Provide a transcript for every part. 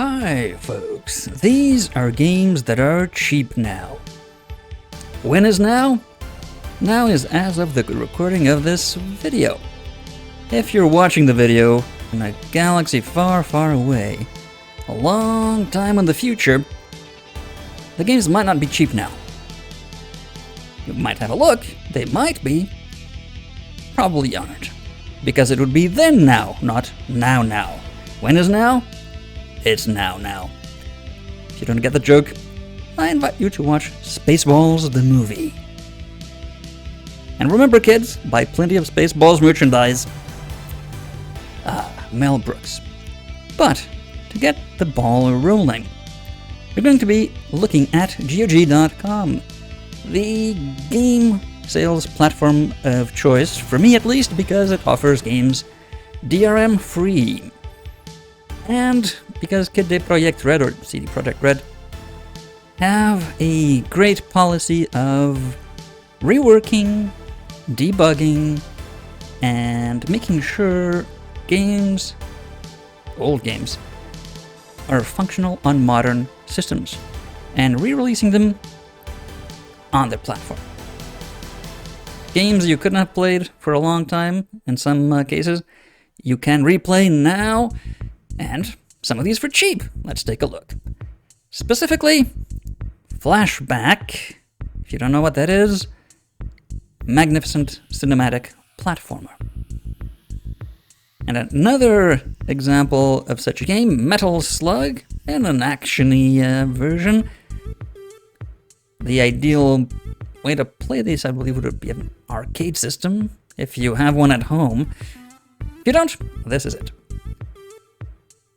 Hi folks, these are games that are cheap now. When is now? Now is as of the recording of this video. If you're watching the video in a galaxy far, far away, a long time in the future, the games might not be cheap now. You might have a look, they might be, probably aren't. Because it would be then now, not now. When is now? It's now. If you don't get the joke, I invite you to watch Spaceballs the movie. And remember kids, buy plenty of Spaceballs merchandise. Mel Brooks. But, to get the ball rolling, we're going to be looking at GOG.com, the game sales platform of choice, for me at least, because it offers games DRM free. And because CD Projekt Red, or CD Projekt Red, have a great policy of reworking, debugging, and making sure games, old games, are functional on modern systems, and re-releasing them on their platform. Games you couldn't have played for a long time, in some cases, you can replay now, and some of these for cheap. Let's take a look. Specifically, Flashback, if you don't know what that is, magnificent cinematic platformer. And another example of such a game, Metal Slug, in an action-y version. The ideal way to play this, I believe, would be an arcade system, if you have one at home. If you don't, this is it.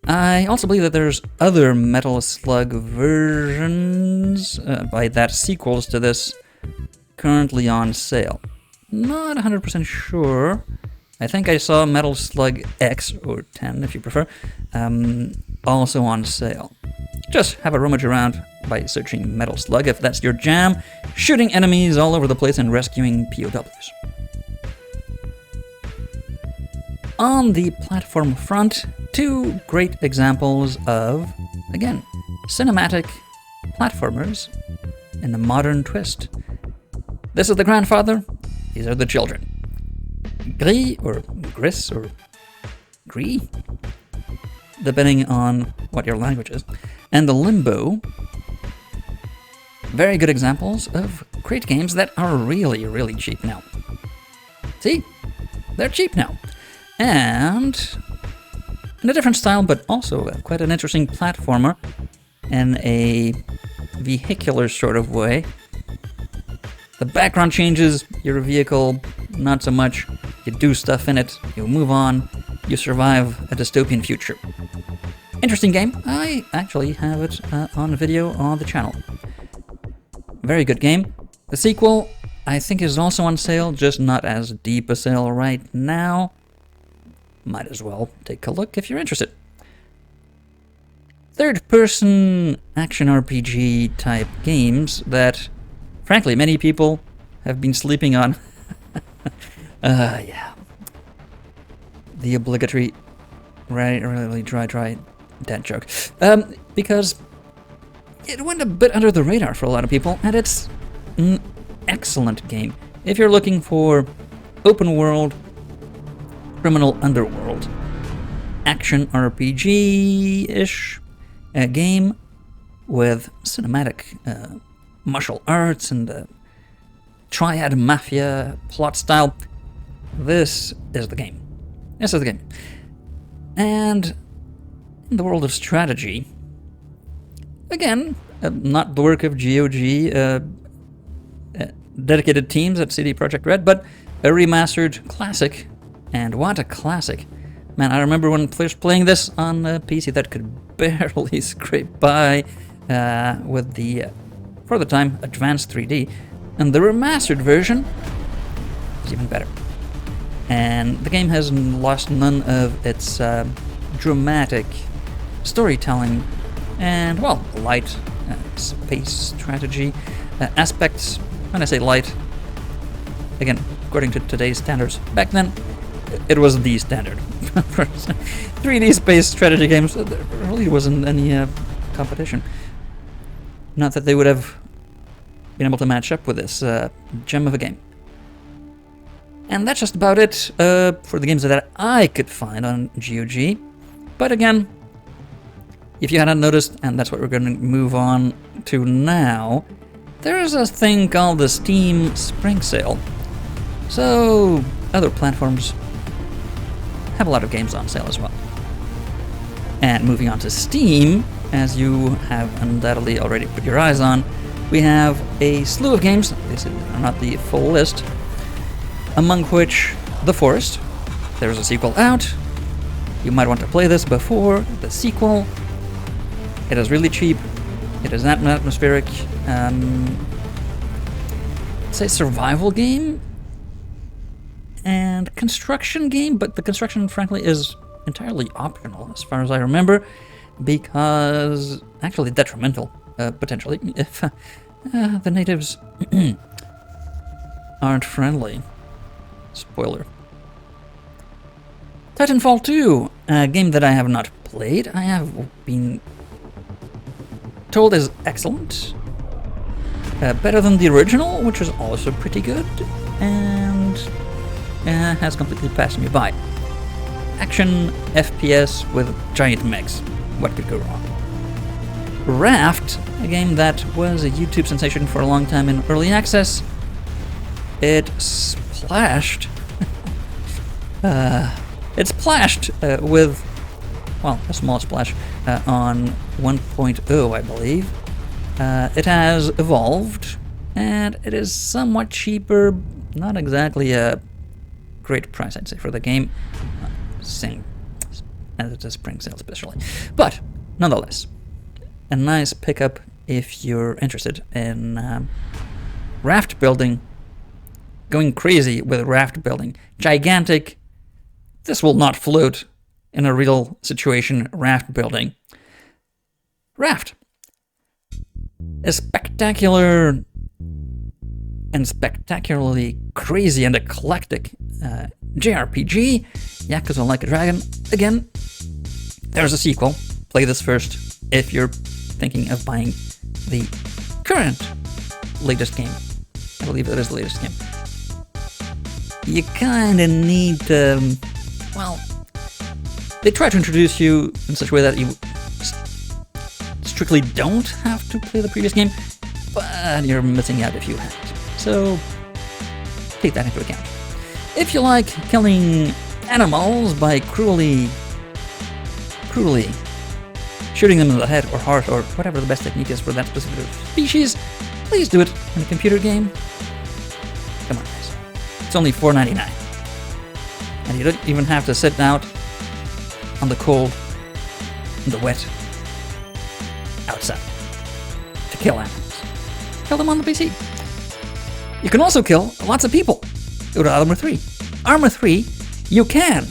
I also believe that there's other Metal Slug versions, by that sequels to this, currently on sale. Not 100% sure. I think I saw Metal Slug X, or 10 if you prefer, also on sale. Just have a rummage around by searching Metal Slug if that's your jam, shooting enemies all over the place and rescuing POWs. On the platform front, two great examples of, again, cinematic platformers in a modern twist. This is the grandfather, these are the children. Gris, or Gris, or Gris, depending on what your language is, and the Limbo. Very good examples of great games that are really, really cheap now. See? They're cheap now. And in a different style, but also quite an interesting platformer in a vehicular sort of way. The background changes, your vehicle, not so much. You do stuff in it, you move on, you survive a dystopian future. Interesting game. I actually have it on video on the channel. Very good game. The sequel, I think, is also on sale, just not as deep a sale right now. Might as well take a look if you're interested. Third-person action RPG type games that, frankly, many people have been sleeping on. Yeah. The obligatory, really dry dad joke. Because it went a bit under the radar for a lot of people, and it's an excellent game. If you're looking for open world, criminal underworld, action RPG-ish game with cinematic martial arts and triad mafia plot style, this is the game. This is the game. And in the world of strategy, again, not the work of GOG, dedicated teams at CD Projekt Red, but a remastered classic. And what a classic. Man, I remember when first playing this on a PC that could barely scrape by with the, for the time, advanced 3D. And the remastered version is even better. And the game has lost none of its dramatic storytelling and, well, light space strategy aspects. When I say light, again, according to today's standards, back then, it was the standard. 3D space strategy games, there really wasn't any competition. Not that they would have been able to match up with this gem of a game. And that's just about it for the games that I could find on GOG. But again, if you hadn't noticed, and that's what we're going to move on to now, there is a thing called the Steam Spring Sale. So other platforms have a lot of games on sale as well. And moving on to Steam, as you have undoubtedly already put your eyes on, we have a slew of games. This is not the full list, among which The Forest. There's a sequel out. You might want to play this before the sequel. It is really cheap. It is not an atmospheric, say, survival game and construction game, but the construction, frankly, is entirely optional, as far as I remember, because actually detrimental, potentially, if the natives aren't friendly. Spoiler. Titanfall 2, a game that I have not played. I have been told is excellent. Better than the original, which is also pretty good, and has completely passed me by. Action FPS with giant mechs. What could go wrong? Raft, a game that was a YouTube sensation for a long time in early access. It splashed. It splashed with, well, a small splash on 1.0, I believe. It has evolved, and it is somewhat cheaper. Not exactly a great price, I'd say, for the game. As it's a spring sale especially. But, nonetheless, a nice pickup if you're interested in raft building. Going crazy with raft building. Gigantic. This will not float in a real situation, raft building. Raft. A spectacular and spectacularly crazy and eclectic JRPG, Yakuza Like a Dragon. Again, there's a sequel. Play this first if you're thinking of buying the current latest game. I believe it is the latest game. You kind of need to, well, they try to introduce you in such a way that you strictly don't have to play the previous game, but you're missing out if you haven't. So take that into account. If you like killing animals by cruelly shooting them in the head or heart or whatever the best technique is for that specific species, please do it in a computer game. Come on, guys. It's only $4.99. And you don't even have to sit out on the cold, in the wet, outside to kill animals. Kill them on the PC. You can also kill lots of people. Go to Armor 3. Armor 3, you can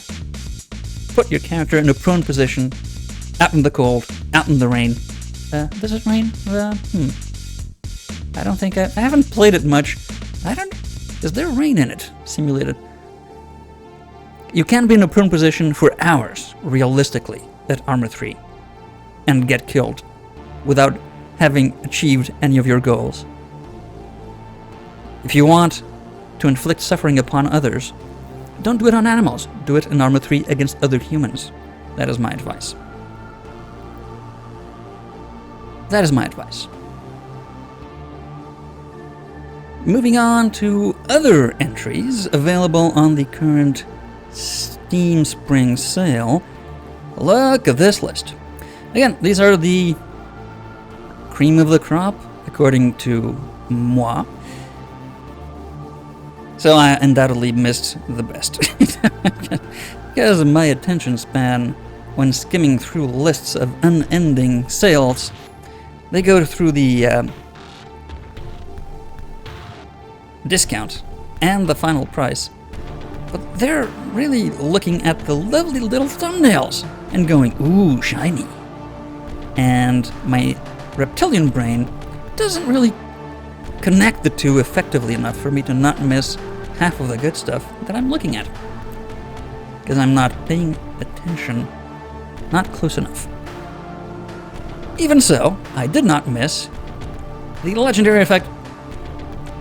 put your character in a prone position, out in the cold, out in the rain. Does it rain? I don't think I haven't played it much. Is there rain in it? Simulated. You can be in a prone position for hours, realistically, at Armor 3, and get killed without having achieved any of your goals. If you want to inflict suffering upon others, don't do it on animals. Do it in Armor 3 against other humans. That is my advice. That is my advice. Moving on to other entries available on the current Steam Spring Sale. Look at this list. Again, these are the cream of the crop, according to moi. So I undoubtedly missed the best. Because of my attention span when skimming through lists of unending sales, they go through the discount and the final price. But they're really looking at the lovely little thumbnails and going, ooh, shiny. And my reptilian brain doesn't really connect the two effectively enough for me to not miss half of the good stuff that I'm looking at. because I'm not paying attention, not close enough. Even so, I did not miss the legendary effect,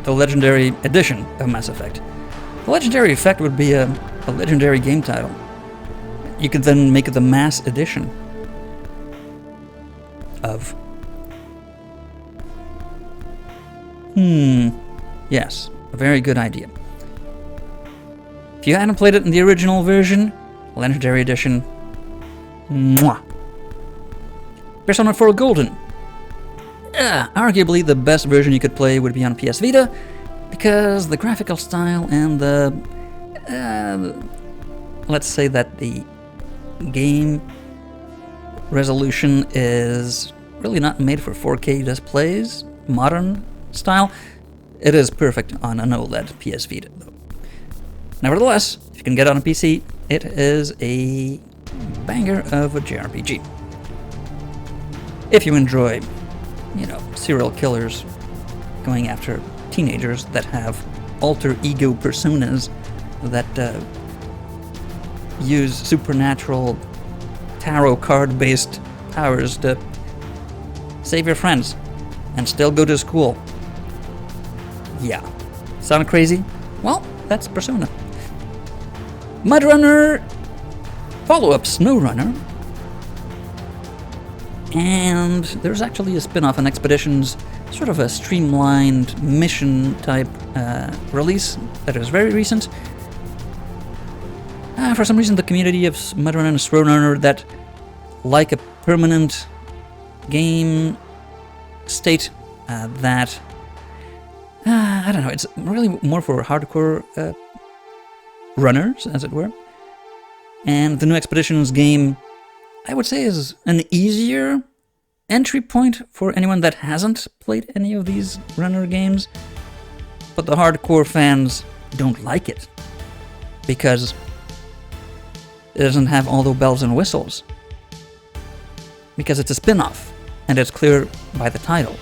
the legendary edition of Mass Effect. The legendary effect would be a legendary game title. You could then make the Mass Edition of... Yes, a very good idea. If you hadn't played it in the original version, Legendary Edition, mwah. Persona 4 Golden. Arguably the best version you could play would be on PS Vita, because the graphical style and the... let's say that the game resolution is really not made for 4K displays, modern style. It is perfect on an OLED PS Vita, though. Nevertheless, if you can get it on a PC, it is a banger of a JRPG. If you enjoy, serial killers going after teenagers that have alter ego personas that use supernatural tarot card-based powers to save your friends and still go to school. Yeah. Sound crazy? Well, that's Persona. Mudrunner, follow-up SnowRunner, and there's actually a spin-off on Expeditions, sort of a streamlined mission-type release that is very recent. For some reason, the community of Mudrunner and SnowRunner that like a permanent game state that... I don't know, it's really more for hardcore runners, as it were. And the new Expeditions game, I would say, is an easier entry point for anyone that hasn't played any of these runner games. But the hardcore fans don't like it, because it doesn't have all the bells and whistles. Because it's a spin-off, and it's clear by the title.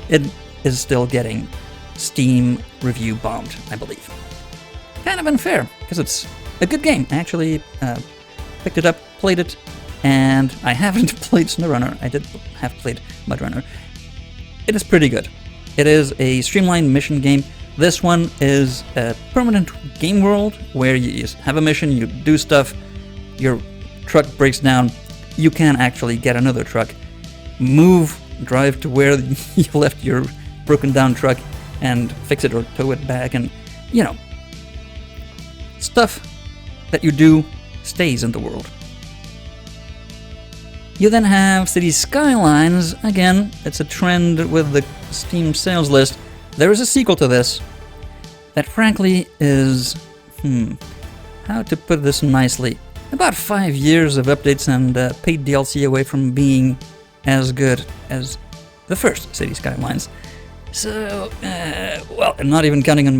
It is still getting Steam review bombed, I believe. Kind of unfair, because it's a good game. I actually picked it up, played it, and I haven't played SnowRunner. I did have played Mudrunner. It is pretty good. It is a streamlined mission game. This one is a permanent game world where you just have a mission, you do stuff, your truck breaks down, you can actually get another truck, drive to where you left your broken down truck and fix it or tow it back, and stuff that you do stays in the world. You then have City Skylines. Again, it's a trend with the Steam sales list. There is a sequel to this that frankly is, how to put this nicely, about 5 years of updates and paid DLC away from being as good as the first City Skylines. So, well, I'm not even counting on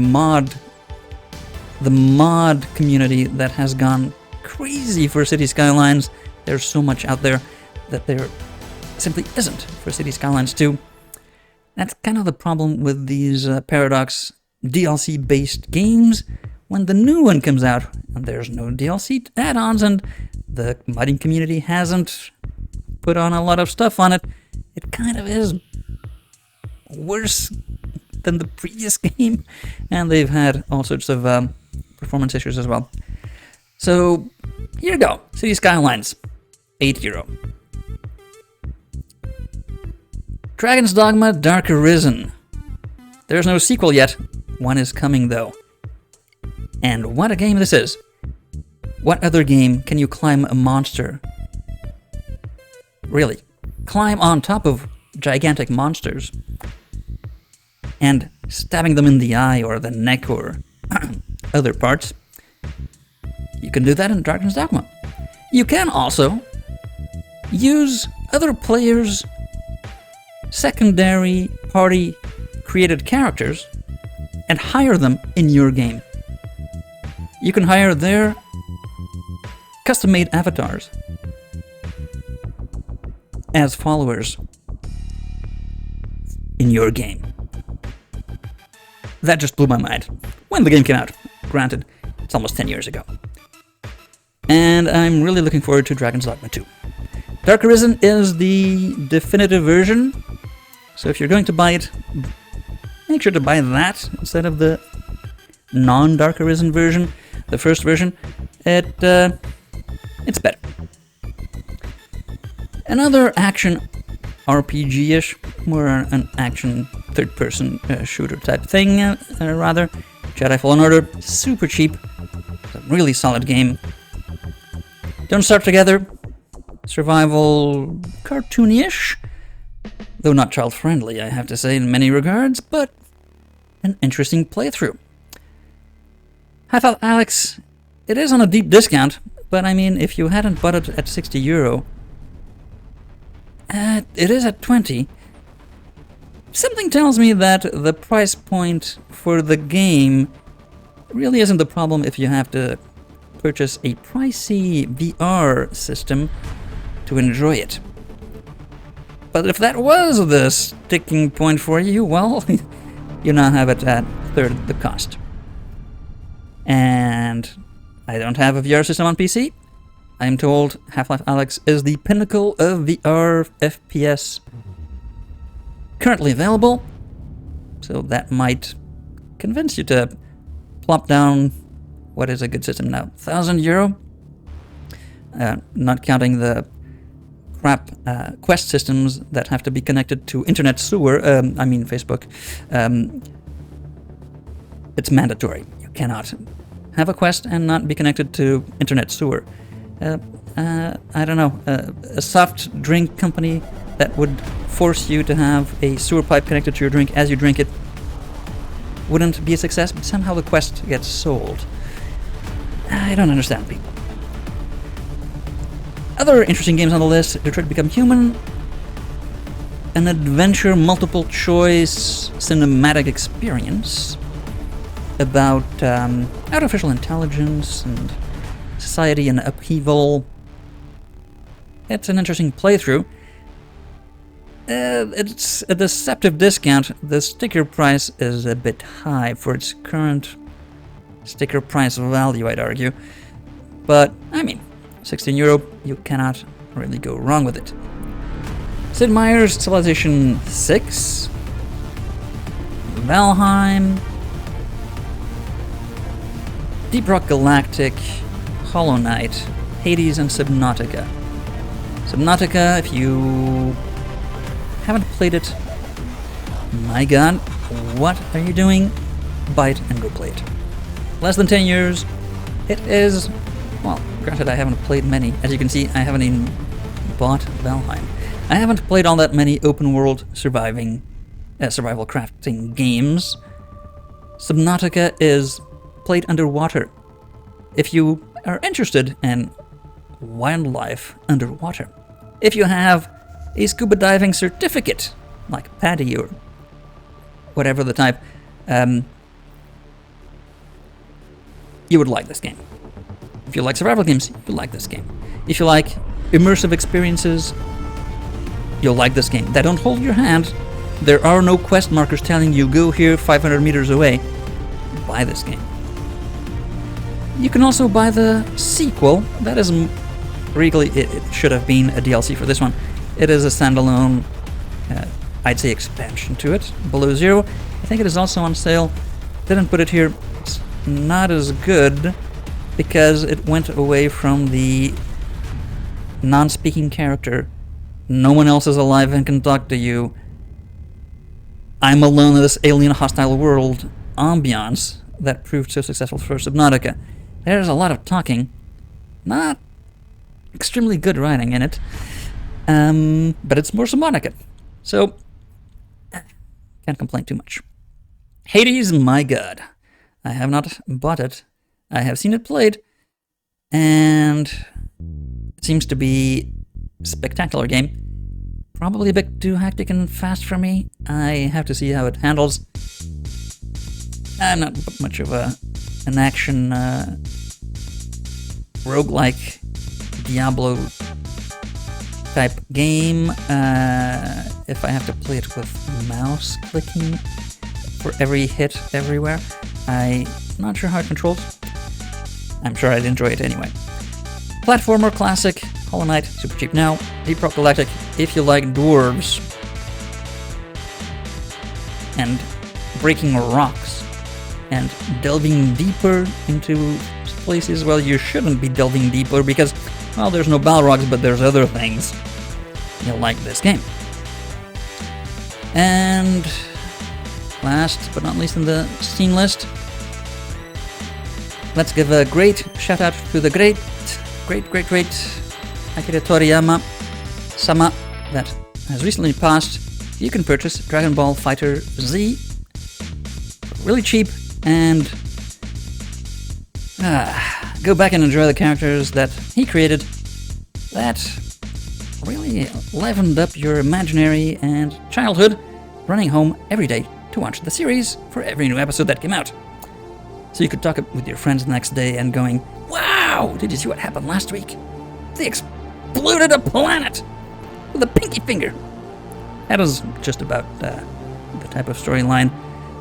the mod community that has gone crazy for City Skylines. There's so much out there that there simply isn't for City Skylines 2. That's kind of the problem with these Paradox DLC-based games. When the new one comes out and there's no DLC add-ons and the modding community hasn't put on a lot of stuff on it, it kind of is worse than the previous game, and they've had all sorts of performance issues as well. So here you go, City Skylines, €8. Dragon's Dogma Dark Arisen. There's no sequel yet. One is coming though. And what a game this is. What other game can you climb a monster? Really, climb on top of gigantic monsters and stabbing them in the eye or the neck or other parts. You can do that in Dragon's Dogma. You can also use other players' secondary party created characters and hire them in your game. You can hire their custom-made avatars as followers in your game. That just blew my mind when the game came out. Granted, it's almost 10 years ago. and I'm really looking forward to Dragon's Dogma 2. Dark Arisen is the definitive version, so if you're going to buy it, make sure to buy that instead of the non-Dark Arisen version, the first version. It's better. Another action RPG-ish, more an action third-person shooter type thing, rather. Jedi Fallen Order, super cheap, a really solid game. Don't Starve Together, survival cartoony-ish, though not child-friendly, I have to say, in many regards, but an interesting playthrough. Half-Life Alyx, it is on a deep discount, but I mean, if you hadn't bought it at €60, it is at 20. Something tells me that the price point for the game really isn't the problem if you have to purchase a pricey VR system to enjoy it. But if that was the sticking point for you, well, you now have it at a third the cost. And I don't have a VR system on PC. I'm told Half-Life Alyx is the pinnacle of VR FPS currently available, so that might convince you to plop down what is a good system now, €1,000, not counting the crap Quest systems that have to be connected to internet sewer, Facebook. It's mandatory. You cannot have a Quest and not be connected to internet sewer. I don't know, a soft drink company that would force you to have a sewer pipe connected to your drink as you drink it wouldn't be a success, but somehow the Quest gets sold. I don't understand people. Other interesting games on the list: Detroit Become Human, an adventure multiple choice cinematic experience about artificial intelligence and society in upheaval. It's an interesting playthrough. It's a deceptive discount. The sticker price is a bit high for its current sticker price value, I'd argue. But, I mean, €16, you cannot really go wrong with it. Sid Meier's Civilization 6, Valheim, Deep Rock Galactic, Hollow Knight, Hades, and Subnautica. Subnautica, if you haven't played it, my god, what are you doing? Buy it and go play it. Less than 10 years, it is, well, granted I haven't played many. As you can see, I haven't even bought Valheim. I haven't played all that many open world survival crafting games. Subnautica is played underwater. If you are interested in wildlife underwater, if you have a scuba diving certificate, like PADI or whatever the type, you would like this game. If you like survival games, you'll like this game. If you like immersive experiences, you'll like this game. That don't hold your hand. There are no quest markers telling you go here 500 meters away. Buy this game. You can also buy the sequel. That is really, it should have been a DLC for this one. It is a standalone, I'd say, expansion to it. Below Zero. I think it is also on sale. Didn't put it here. It's not as good because it went away from the non-speaking character. No one else is alive and can talk to you. I'm alone in this alien hostile world ambiance that proved so successful for Subnautica. There's a lot of talking, not extremely good writing in it, but it's more Subnautica, so can't complain too much. Hades, my god, I have not bought it. I have seen it played, and it seems to be a spectacular game. Probably a bit too hectic and fast for me. I have to see how it handles. I'm not much of an action roguelike Diablo type game. If I have to play it with mouse clicking for every hit everywhere, I'm not sure how it controls. I'm sure I'd enjoy it anyway. Platformer classic, Hollow Knight, super cheap now. Deep Rock Galactic, if you like dwarves and breaking rocks and delving deeper into places, well, you shouldn't be delving deeper because, well, there's no Balrogs, but there's other things. You'll like this game. And last but not least in the Steam list, let's give a great shout out to the great Akira Toriyama-sama that has recently passed. You can purchase Dragon Ball Fighter Z really cheap and go back and enjoy the characters that he created that really livened up your imaginary and childhood, running home every day to watch the series for every new episode that came out. So you could talk with your friends the next day and going, "Wow, did you see what happened last week? They exploded a planet with a pinky finger." That was just about the type of storyline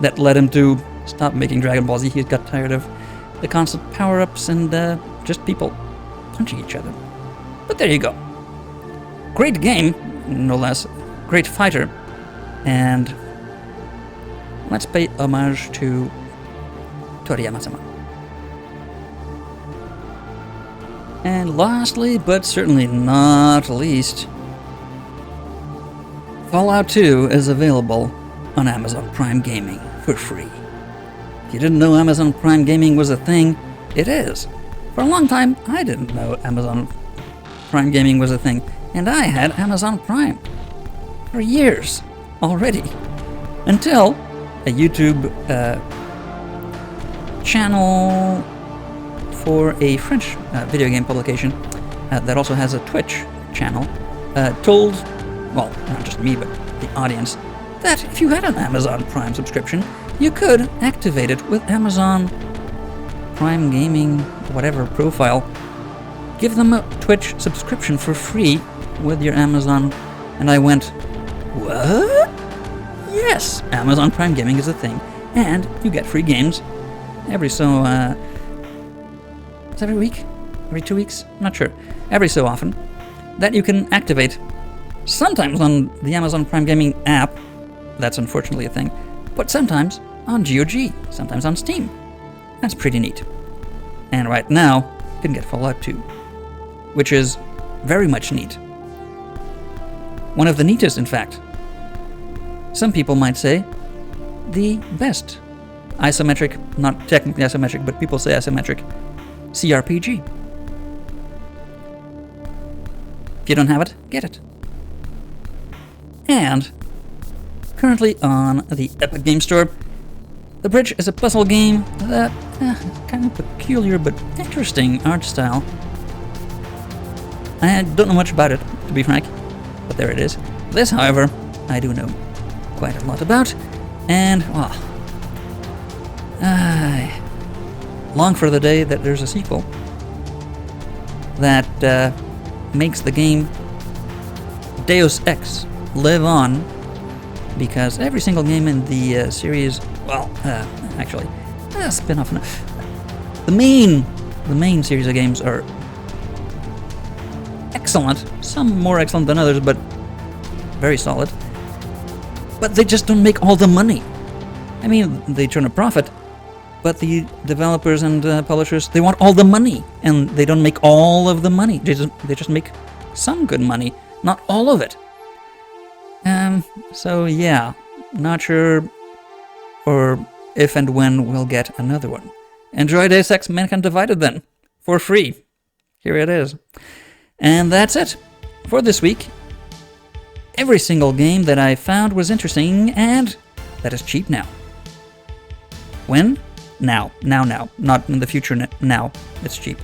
that led him to stop making Dragon Ball Z. He got tired of the constant power-ups and just people punching each other. But there you go. Great game, no less. Great fighter. And let's pay homage to Toriyama-sama. And lastly, but certainly not least, Fallout 2 is available on Amazon Prime Gaming for free. If you didn't know Amazon Prime Gaming was a thing, it is. For a long time, I didn't know Amazon Prime Gaming was a thing, and I had Amazon Prime for years already, until a YouTube channel for a French video game publication that also has a Twitch channel told, well, not just me, but the audience, that if you had an Amazon Prime subscription, you could activate it with Amazon Prime Gaming, whatever profile. Give them a Twitch subscription for free with your Amazon. And I went, what? Yes, Amazon Prime Gaming is a thing. And you get free games every so, it's every week? Every 2 weeks? I'm not sure. Every so often. That you can activate. Sometimes on the Amazon Prime Gaming app, that's unfortunately a thing, but sometimes on GOG, sometimes on Steam. That's pretty neat. And right now, you can get Fallout 2, which is very much neat. One of the neatest, in fact. Some people might say the best isometric, not technically isometric, but people say isometric, CRPG. If you don't have it, get it. And currently on the Epic Game Store, The Bridge is a puzzle game that kind of peculiar but interesting art style. I don't know much about it, to be frank, but there it is. This, however, I do know quite a lot about, and, well, I long for the day that there's a sequel that makes the game Deus Ex live on, because every single game in the series, well, actually, spin-off. The main series of games are excellent. Some more excellent than others, but very solid. But they just don't make all the money. I mean, they turn a profit, but the developers and publishers, they want all the money, and they don't make all of the money. They just make some good money, not all of it. So yeah, not sure or if and when we'll get another one. Enjoy Deus Ex Mankind Divided then, for free. Here it is. And that's it for this week. Every single game that I found was interesting, and that is cheap now. When? Now. Not in the future, now. It's cheap.